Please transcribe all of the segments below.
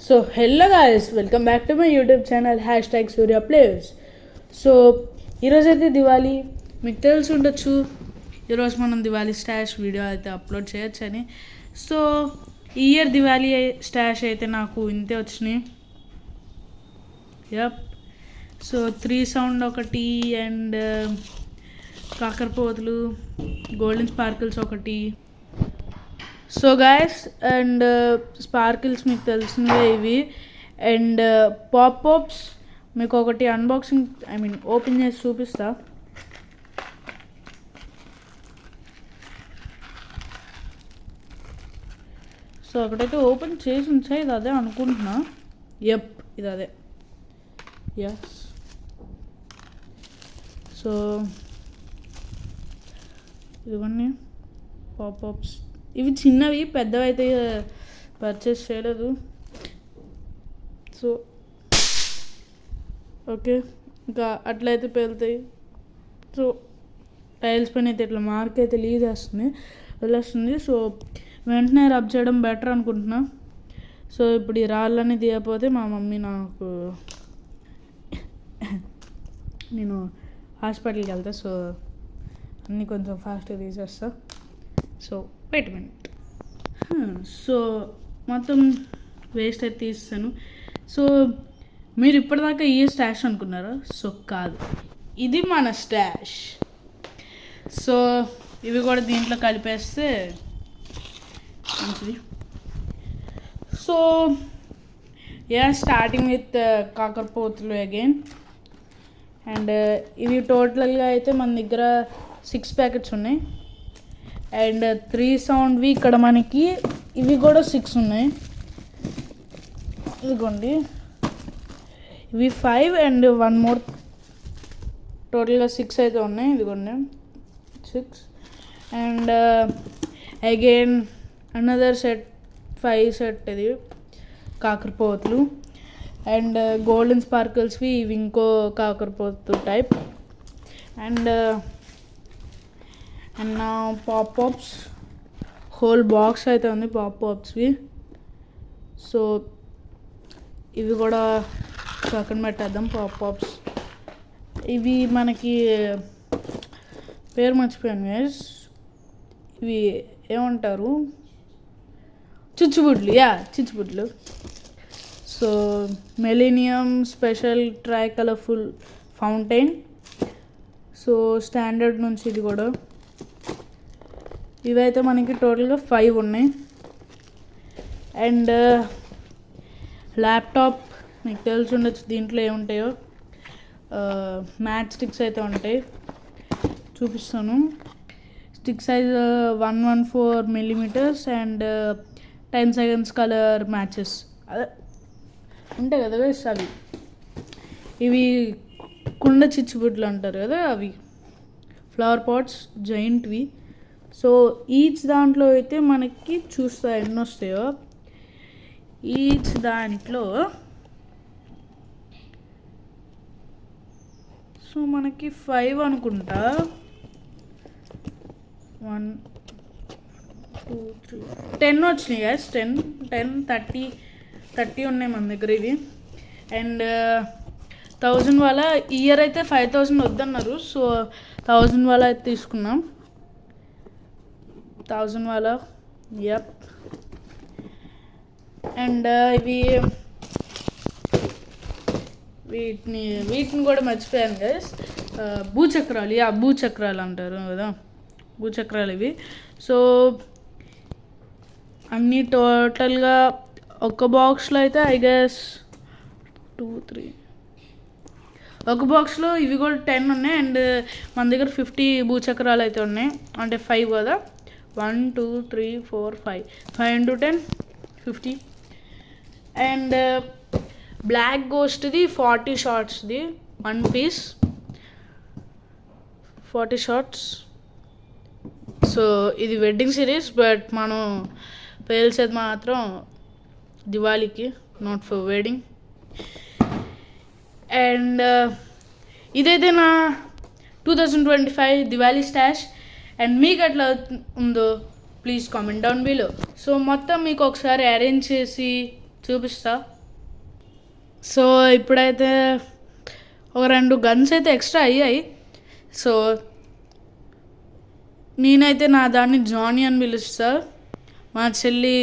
So hello guys, welcome back to my YouTube channel #Surya Plays. So ఈరోజు అయితే దివాళీ, మీకు తెలిసి ఉండొచ్చు ఈరోజు మనం దివాళీ స్టాష్ వీడియో అయితే అప్లోడ్ చేయొచ్చని. సో ఈ ఇయర్ దివాళీ స్టాష్ అయితే నాకు ఇంతే వచ్చినాయి. యప్. సో 3 సౌండ్ ఒకటి, అండ్ కాకరపోతులు, గోల్డెన్ స్పార్కిల్స్ ఒకటి. సో గాయస్, అండ్ స్పార్కిల్స్ మీకు తెలిసినవే ఇవి, అండ్ పాప్స్ మీకు ఒకటి అన్బాక్సింగ్ ఓపెన్ చేసి చూపిస్తా. సో ఒకటైతే ఓపెన్ చేసి ఉంచా, ఇది అదే అనుకుంటున్నా. యప్, ఇది అదే. ఎస్. సో ఇవన్నీ పాప్స్, ఇవి చిన్నవి, పెద్దవి అయితే పర్చేస్ చేయలేదు. సో ఓకే, ఇంకా అట్లయితే పేలుతాయి. సో టైల్స్ పైన అయితే ఇట్లా మార్క్ అయితే వెళ్ళేస్తుంది. సో వెంటనే రబ్ చేయడం బెటర్ అనుకుంటున్నా. సో ఇప్పుడు ఈ రాళ్ళని తీయకపోతే మా మమ్మీ నేను హాస్పిటల్కి వెళ్తా. సో అన్నీ కొంచెం ఫాస్ట్గా తీసేస్తా. So wait minute. సో మొత్తం వేస్ట్ అయితే తీస్తాను. సో మీరు ఇప్పటిదాకా ఈ స్టాష్ అనుకున్నారా? సో కాదు, ఇది మన స్టాష్. సో ఇవి కూడా దీంట్లో కలిపేస్తే మంచిది. సో స్టార్టింగ్ విత్ కాకరపోతులు అగైన్. అండ్ ఇవి టోటల్గా అయితే మన దగ్గర 6 ప్యాకెట్స్ ఉన్నాయి. అండ్ 3 సౌండ్వి ఇక్కడ మనకి ఇవి కూడా 6 ఉన్నాయి. ఇదిగోండి, ఇవి 5 అండ్ 1 మోర్, టోటల్గా 6 అయితే ఉన్నాయి. ఇదిగోండి 6. And again another set 5 set ఇది కాకరపోతులు. అండ్ గోల్డెన్ స్పార్కిల్స్వి ఇవి ఇంకో కాకరపోతు టైప్. అండ్ నా పాప్స్ హోల్ బాక్స్ అయితే ఉంది పాప్స్వి. సో ఇవి కూడా పక్కన పెట్టేద్దాం. పాప్స్ ఇవి మనకి పేరు మర్చిపోయాను గైస్, ఇవి ఏమంటారు, చిచ్చుబుడ్లు. So millennium special tri colourful fountain. So standard నుంచి ఇది కూడా. ఇవైతే మనకి టోటల్గా 5 ఉన్నాయి. అండ్ ల్యాప్టాప్ మీకు తెలిసి ఉండొచ్చు దీంట్లో ఏముంటాయో. మ్యాట్ స్టిక్స్ అయితే ఉంటాయి, చూపిస్తాను. Stick size 114 millimeters and 10 seconds colour matches అదే ఉంటాయి కదా వేస్. అవి ఇవి కుండ చిచ్చుబుడ్లు అంటారు కదా, అవి ఫ్లవర్ పాట్స్ జైంట్వి. సో ఈచ్ దాంట్లో అయితే మనకి చూస్తా ఎన్ని వస్తాయో. ఈచ్ దాంట్లో సో మనకి 5 అనుకుంటా. 1 2 3 10 వచ్చినాయి గ్యాస్. 10 30 ఉన్నాయి మన దగ్గర ఇవి. అండ్ 1000 వాళ్ళ ఇయర్ అయితే 5000 వద్దన్నారు. సో 1000 వాళ్ళ అయితే తీసుకున్నాం. 1000 వాళ్ళ. యప్. అండ్ వీటిని కూడా మర్చిపోయాను గైస్. భూచక్రాలు అంటారు కదా, భూచక్రాలు ఇవి. సో అన్నీ టోటల్గా ఒక బాక్స్లో అయితే ఐ గెస్ 2 3 ఒక బాక్స్లో ఇవి కూడా 10 ఉన్నాయి. అండ్ మన దగ్గర 50 భూచక్రాలు అయితే ఉన్నాయి, అంటే 5 కదా. 1 2 3 4 5 into 10 50. అండ్ బ్లాక్ గోస్ట్ది 40 షార్ట్స్ది 1 piece 40 షార్ట్స్. సో ఇది వెడ్డింగ్ సిరీస్, బట్ మనం పేల్చేది మాత్రం దివాళీకి, నాట్ ఫర్ వెడ్డింగ్. అండ్ ఇదైతే నా 2025 దివాళీ స్టాష్. అండ్ మీకు ఎట్లా ఉందో please comment down below. So మొత్తం మీకు ఒకసారి అరేంజ్ చేసి చూపిస్తా. సో ఇప్పుడైతే ఒక 2 గన్స్ అయితే ఎక్స్ట్రా అయ్యాయి. సో నేనైతే నా దాన్ని జానీ అని పిలుస్తా. మా చెల్లి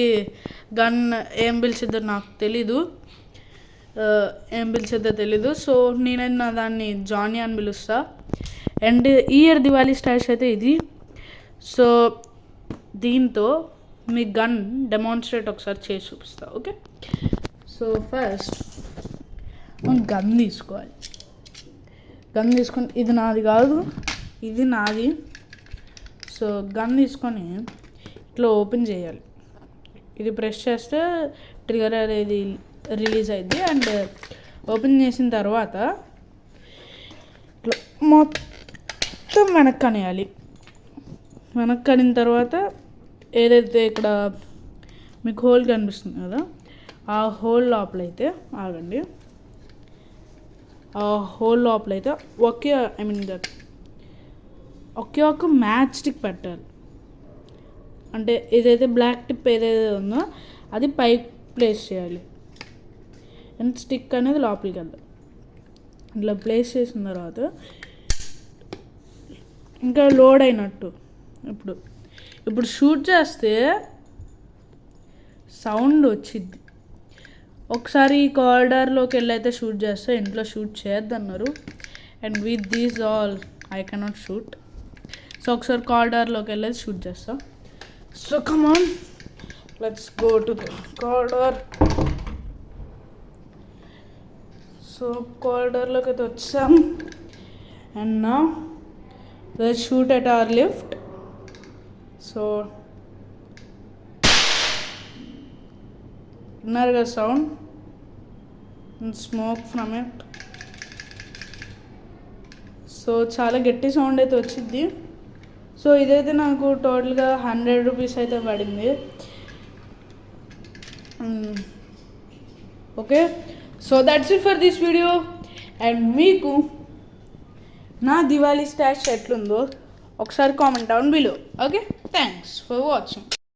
గన్ ఏం పిలిచిద్దో నాకు తెలీదు, సో నేనైతే నా దాన్ని జానీ అని పిలుస్తా. అండ్ ఈ ఇయర్ దివాళీ స్టాష్ అయితే ఇది. సో దీంతో మీ గన్ డెమాన్స్ట్రేట్ ఒకసారి చేసి చూపిస్తా. ఓకే, సో ఫస్ట్ మనం గన్ తీసుకోవాలి. గన్ తీసుకొని, ఇది నాది కాదు, ఇది నాది. సో గన్ తీసుకొని ఇట్లా ఓపెన్ చేయాలి. ఇది ప్రెస్ చేస్తే ట్రిగర్ అనేది రిలీజ్ అయింది. అండ్ ఓపెన్ చేసిన తర్వాత ఇట్లా మొత్తం వెనక్కి అనేయాలి. వెనక్కి అనిన తర్వాత ఏదైతే ఇక్కడ మీకు హోల్ కనిపిస్తుంది కదా, ఆ హోల్ లోపలైతే ఆగండి. ఆ హోల్ లోపలైతే ఒకే ఒక మ్యాచ్ స్టిక్ పెట్టాలి. అంటే ఏదైతే బ్లాక్ టిప్ ఏదైతే ఉందో అది పైకి ప్లేస్ చేయాలి. అండ్ స్టిక్ అనేది లోపలికి వెళ్దాం. ఇట్లా ప్లేస్ చేసిన తర్వాత ఇంకా లోడ్ అయినట్టు. ఇప్పుడు షూట్ చేస్తే సౌండ్ వచ్చింది. ఒకసారి కారిడార్లోకి వెళ్ళి అయితే షూట్ చేస్తే ఇంట్లో షూట్ చేయొద్దన్నారు. And with these all I cannot shoot. So ఒకసారి కారిడార్లోకి వెళ్ళి షూట్ చేస్తా. So come on, let's go to the corridor. So కారిడార్లోకి అయితే వచ్చాం. అండ్ నా let's shoot at our lift. So విన్నారు కదా sound, smoke from it. So చాలా గట్టి సౌండ్ అయితే వచ్చింది. సో ఇదైతే నాకు టోటల్గా 100 రూపీస్ అయితే పడింది. Okay, so that's it for this video. And మీకు నా దివాళీ స్టాష్ ఎట్లుందో ఒకసారి comment down below. Okay, thanks for watching.